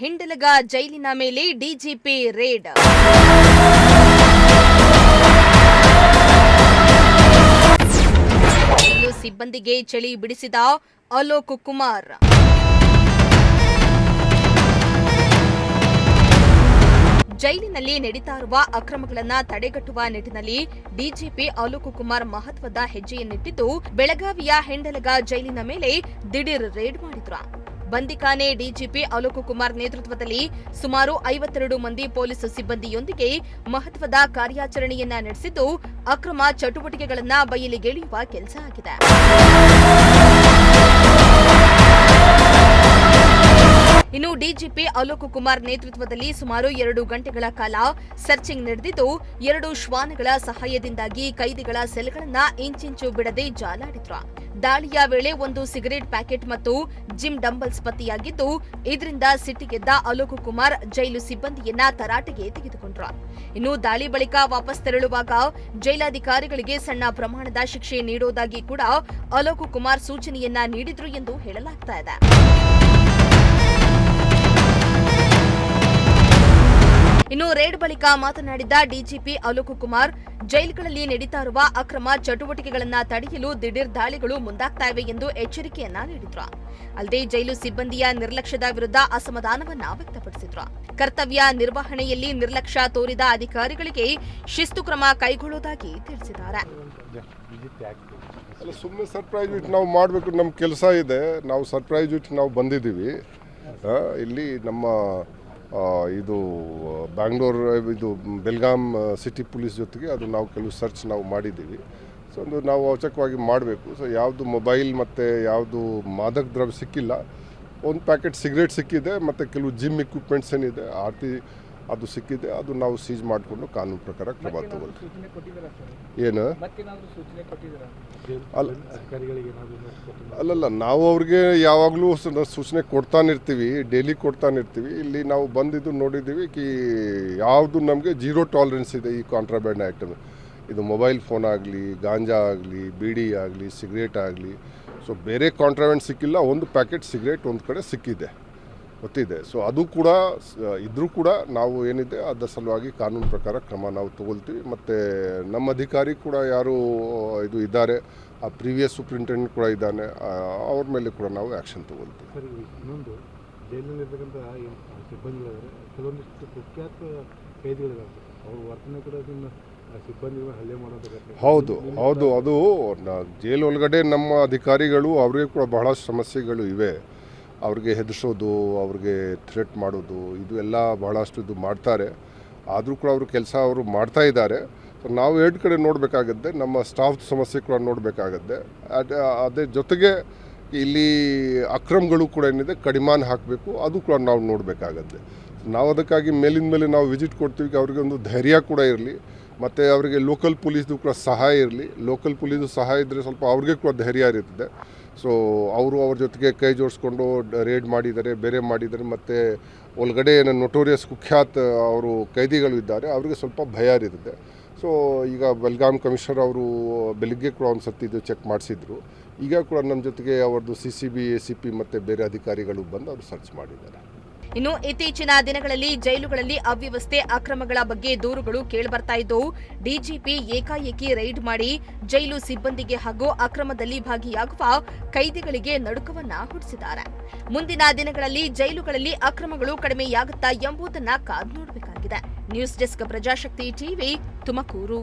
ಹಿಂಡಲಗ ಜೈಲಿನ ಮೇಲೆ DGP raid. ಜೈಲು ಸಿಬ್ಬಂದಿಗೆ ಚಳಿ ಬಿಡಿಸಿದ ಅಲೋಕ್ ಕುಮಾರ್. ಜೈಲಿನಲ್ಲಿ ನಡೀತಾ ಇರುವ ಅಕ್ರಮಗಳನ್ನು ತಡೆಗಟ್ಟುವ ನಿಟ್ಟಿನಲ್ಲಿ ಡಿಜಿಪಿ ಅಲೋಕ್ ಕುಮಾರ್ ಮಹತ್ವದ ಹೆಜ್ಜೆಯನ್ನಿಟ್ಟಿದ್ದು, ಬೆಳಗಾವಿಯ ಹಿಂಡಲಗ ಜೈಲಿನ ಮೇಲೆ ದಿಢೀರ್ ರೇಡ್ ಮಾಡಿದ್ರು. ಬಂದಿಖಾನೆ ಡಿಜಿಪಿ ಅಲೋಕ್ ಕುಮಾರ್ ನೇತೃತ್ವದಲ್ಲಿ ಸುಮಾರು 52 ಮಂದಿ ಪೊಲೀಸ್ ಸಿಬ್ಬಂದಿಯೊಂದಿಗೆ ಮಹತ್ವದ ಕಾರ್ಯಾಚರಣೆಯನ್ನ ನಡೆಸಿದ್ದು, ಅಕ್ರಮ ಚಟುವಟಿಕೆಗಳನ್ನು ಬಯಲಿಗೆಳೆಯುವ ಕೆಲಸ ಆಗಿದೆ. ಇನ್ನು ಡಿಜಿಪಿ ಅಲೋಕ್ ಕುಮಾರ್ ನೇತೃತ್ವದಲ್ಲಿ ಸುಮಾರು 2 ಗಂಟೆಗಳ ಕಾಲ ಸರ್ಚಿಂಗ್ ನಡೆದಿದ್ದು, 2 ಶ್ವಾನಗಳ ಸಹಾಯದಿಂದಾಗಿ ಕೈದಿಗಳ ಸೆಲ್ಗಳನ್ನ ಇಂಚಿಂಚು ಬಿಡದೆ ಜಾಲಾಡಿದ್ರು. ದಾಳಿಯ ವೇಳೆ 1 ಸಿಗರೇಟ್ ಪ್ಯಾಕೆಟ್ ಮತ್ತು ಜಿಮ್ ಡಂಬಲ್ಸ್ ಪತ್ತೆಯಾಗಿದ್ದು, ಇದರಿಂದ ಸಿಟ್ಟಿಗೆದ್ದ ಅಲೋಕ್ ಕುಮಾರ್ ಜೈಲು ಸಿಬ್ಬಂದಿಯನ್ನ ತರಾಟೆಗೆ ತೆಗೆದುಕೊಂಡ್ರು. ಇನ್ನು ದಾಳಿ ಬಳಿಕ ವಾಪಸ್ ತೆರಳುವಾಗ ಜೈಲಾಧಿಕಾರಿಗಳಿಗೆ ಸಣ್ಣ ಪ್ರಮಾಣದ ಶಿಕ್ಷೆ ನೀಡುವುದಾಗಿ ಕೂಡ ಅಲೋಕ್ ಕುಮಾರ್ ಸೂಚನೆಯನ್ನ ನೀಡಿದ್ರು ಎಂದು ಹೇಳಲಾಗ್ತಾ ಇದೆ. ಇನ್ನು ರೇಡ್ ಬಳಿಕ ಮಾತನಾಡಿದ ಡಿಜಿಪಿ ಅಲೋಕ್ ಕುಮಾರ್, ಜೈಲುಗಳಲ್ಲಿ ನಡೀತಾ ಇರುವ ಅಕ್ರಮ ಚಟುವಟಿಕೆಗಳನ್ನು ತಡೆಯಲು ದಿಢೀರ್ ದಾಳಿಗಳು ಮುಂದಾಗ್ತಾ ಇವೆ ಎಂದು ಎಚ್ಚರಿಕೆಯನ್ನ ನೀಡಿದ್ರು. ಅಲ್ಲದೆ ಜೈಲು ಸಿಬ್ಬಂದಿಯ ನಿರ್ಲಕ್ಷ್ಯದ ವಿರುದ್ಧ ಅಸಮಾಧಾನವನ್ನ ವ್ಯಕ್ತಪಡಿಸಿದ್ರು. ಕರ್ತವ್ಯ ನಿರ್ವಹಣೆಯಲ್ಲಿ ನಿರ್ಲಕ್ಷ್ಯ ತೋರಿದ ಅಧಿಕಾರಿಗಳಿಗೆ ಶಿಸ್ತು ಕ್ರಮ ಕೈಗೊಳ್ಳುವುದಾಗಿ ತಿಳಿಸಿದ್ದಾರೆ. ಸುಮ್ಮನೆ ಸರ್ಪ್ರೈಸ್ ವಿಟ್ ನಾವು ಮಾಡಬೇಕು, ನಮ್ಮ ಕೆಲಸ ಇದೆ. ನಾವು ಸರ್ಪ್ರೈಸ್ ವಿಟ್ ನಾವು ಬಂದಿದ್ದೀವಿ. ಇಲ್ಲಿ ನಮ್ಮ ಇದು ಬ್ಯಾಂಗ್ಳೂರು ಬೆಲ್ಗಾಂ ಸಿಟಿ ಪೊಲೀಸ್ ಜೊತೆಗೆ ಅದು ನಾವು ಕೆಲವು ಸರ್ಚ್ ನಾವು ಮಾಡಿದ್ದೀವಿ. ಸೊ ಒಂದು ನಾವು ಅವಶ್ಯಕವಾಗಿ ಮಾಡಬೇಕು. ಸೊ ಯಾವುದು ಮೊಬೈಲ್ ಮತ್ತು ಯಾವುದು ಮಾದಕ ದ್ರವ್ಯ ಸಿಕ್ಕಿಲ್ಲ. 1 ಪ್ಯಾಕೆಟ್ ಸಿಗರೇಟ್ ಸಿಕ್ಕಿದೆ ಮತ್ತು ಕೆಲವು ಜಿಮ್ ಇಕ್ವಿಪ್ಮೆಂಟ್ಸ್ ಏನಿದೆ ಅದು ಸಿಕ್ಕಿದೆ. ಅದು ನಾವು ಸೀಜ್ ಮಾಡಿಕೊಂಡು ಕಾನೂನು ಪ್ರಕಾರ ಕ್ರಮ ತಗೊಳ್ತೀವಿ. ಏನು ಅಲ್ಲಲ್ಲ, ನಾವು ಅವ್ರಿಗೆ ಯಾವಾಗಲೂ ಸೂಚನೆ ಕೊಡ್ತಾನಿರ್ತೀವಿ, ಡೈಲಿ ಕೊಡ್ತಾನಿರ್ತೀವಿ. ಇಲ್ಲಿ ನಾವು ಬಂದಿದ್ದು ನೋಡಿದ್ದೀವಿ ಯಾವುದು ನಮಗೆ 0 ಟಾಲರೆನ್ಸ್ ಇದೆ ಈ ಕಾಂಟ್ರಾಬ್ಯಾಂಡ್ ಐಟಮ್. ಇದು ಮೊಬೈಲ್ ಫೋನ್ ಆಗಲಿ, ಗಾಂಜಾ ಆಗಲಿ, ಬೀಡಿ ಆಗಲಿ, ಸಿಗರೇಟ್ ಆಗಲಿ. ಸೊ ಬೇರೆ ಕಾಂಟ್ರಾಬ್ಯಾಂಡ್ ಸಿಕ್ಕಿಲ್ಲ. 1 ಪ್ಯಾಕೆಟ್ ಸಿಗರೇಟ್ ಒಂದು ಕಡೆ ಸಿಕ್ಕಿದೆ, ಗೊತ್ತಿದೆ. ಸೊ ಅದು ಕೂಡ ಇದ್ರೂ ಕೂಡ ನಾವು ಏನಿದೆ ಅದರ ಸಲುವಾಗಿ ಕಾನೂನು ಪ್ರಕಾರ ಕ್ರಮ ನಾವು ತಗೊಳ್ತೀವಿ. ಮತ್ತು ನಮ್ಮ ಅಧಿಕಾರಿ ಕೂಡ ಯಾರು ಇದ್ದಾರೆ, ಆ ಪ್ರೀವಿಯಸ್ ಸೂಪ್ರಿಂಟೆಂಡೆಂಟ್ ಕೂಡ ಇದ್ದಾನೆ, ಅವ್ರ ಮೇಲೆ ಕೂಡ ನಾವು ಆ್ಯಕ್ಷನ್ ತಗೊಳ್ತೀವಿ. ಸರ್, ಇನ್ನೊಂದು ಜೈಲಿನಲ್ಲಿರ್ತಕ್ಕಂಥ ಸಿಬ್ಬಂದಿಗಳಿದ್ದಾರೆ, ಕೆಲವೊಂದಿಷ್ಟು ಕುಖ್ಯಾತ ಕೈದಿಗಳಿದ್ದಾರೆ, ಅವ್ರ ವರ್ತನೆ ಕೂಡ ಸಿಬ್ಬಂದಿಗಳು ಹಲ್ಲೆ ಮಾಡೋದು. ಹೌದು ಅದು ಜೈಲು ಒಳಗಡೆ ನಮ್ಮ ಅಧಿಕಾರಿಗಳು ಅವರಿಗೆ ಕೂಡ ಬಹಳಷ್ಟು ಸಮಸ್ಯೆಗಳು ಇವೆ. ಅವ್ರಿಗೆ ಹೆದರ್ಸೋದು, ಅವ್ರಿಗೆ ಥ್ರೆಟ್ ಮಾಡೋದು, ಇದು ಎಲ್ಲ ಬಹಳಷ್ಟು ಮಾಡ್ತಾರೆ. ಆದರೂ ಕೂಡ ಅವರು ಕೆಲಸ ಮಾಡ್ತಾ ಇದ್ದಾರೆ. ಸೊ ನಾವು 2 ಕಡೆ ನೋಡಬೇಕಾಗತ್ತೆ. ನಮ್ಮ ಸ್ಟಾಫ್ ಸಮಸ್ಯೆ ಕೂಡ ನೋಡಬೇಕಾಗತ್ತೆ. ಅದೇ ಜೊತೆಗೆ ಇಲ್ಲಿ ಅಕ್ರಮಗಳು ಕೂಡ ಏನಿದೆ ಕಡಿಮಾನ ಹಾಕಬೇಕು, ಅದು ಕೂಡ ನಾವು ನೋಡಬೇಕಾಗತ್ತೆ. ನಾವು ಅದಕ್ಕಾಗಿ ಮೇಲಿನ ಮೇಲೆ ನಾವು ವಿಸಿಟ್ ಕೊಡ್ತೀವಿ. ಅವ್ರಿಗೆ ಒಂದು ಧೈರ್ಯ ಕೂಡ ಇರಲಿ, ಮತ್ತು ಅವರಿಗೆ ಲೋಕಲ್ ಪೊಲೀಸ್ದು ಕೂಡ ಸಹಾಯ ಇರಲಿ. ಲೋಕಲ್ ಪೊಲೀಸು ಸಹಾಯ ಇದ್ದರೆ ಸ್ವಲ್ಪ ಅವ್ರಿಗೆ ಕೂಡ ಧೈರ್ಯ ಇರ್ತದೆ. ಸೊ ಅವ್ರ ಜೊತೆಗೆ ಕೈ ಜೋಡಿಸ್ಕೊಂಡು ರೇಡ್ ಮಾಡಿದ್ದಾರೆ, ಬೇರೆ ಮಾಡಿದ್ದಾರೆ. ಮತ್ತು ಒಳಗಡೆ ಏನೋ ನೊಟೋರಿಯಸ್ ಕುಖ್ಯಾತ ಅವರು ಕೈದಿಗಳು ಇದ್ದಾರೆ, ಅವರಿಗೆ ಸ್ವಲ್ಪ ಭಯ ಇರ್ತದೆ. ಸೊ ಈಗ ಬೆಲ್ಗಾಂ ಕಮಿಷನರ್ ಅವರು ಬೆಳಿಗ್ಗೆ ಕೂಡ ಒಂದು ಸರ್ತಿ ಇದು ಚೆಕ್ ಮಾಡಿಸಿದ್ರು. ಈಗ ಕೂಡ ನಮ್ಮ ಜೊತೆಗೆ ಅವ್ರದ್ದು CCB, ACP ಮತ್ತು ಬೇರೆ ಅಧಿಕಾರಿಗಳು ಬಂದು ಅವರು ಸರ್ಚ್ ಮಾಡಿದ್ದಾರೆ. ಇನ್ನು ಇತ್ತೀಚಿನ ದಿನಗಳಲ್ಲಿ ಜೈಲುಗಳಲ್ಲಿ ಅವ್ಯವಸ್ಥೆ, ಅಕ್ರಮಗಳ ಬಗ್ಗೆ ದೂರುಗಳು ಕೇಳಿಬರ್ತಾ ಇದ್ದು, ಡಿಜಿಪಿ ಏಕಾಏಕಿ ರೈಡ್ ಮಾಡಿ ಜೈಲು ಸಿಬ್ಬಂದಿಗೆ ಹಾಗೂ ಅಕ್ರಮದಲ್ಲಿ ಭಾಗಿಯಾಗುವ ಕೈದಿಗಳಿಗೆ ನಡುಕವನ್ನ ಹುಟ್ಟಿಸಿದ್ದಾರೆ. ಮುಂದಿನ ದಿನಗಳಲ್ಲಿ ಜೈಲುಗಳಲ್ಲಿ ಅಕ್ರಮಗಳು ಕಡಿಮೆಯಾಗುತ್ತಾ ಎಂಬುದನ್ನ ಕಾದು ನೋಡಬೇಕಾಗಿದೆ. News desk, Prajashakti TV, Tumakuru.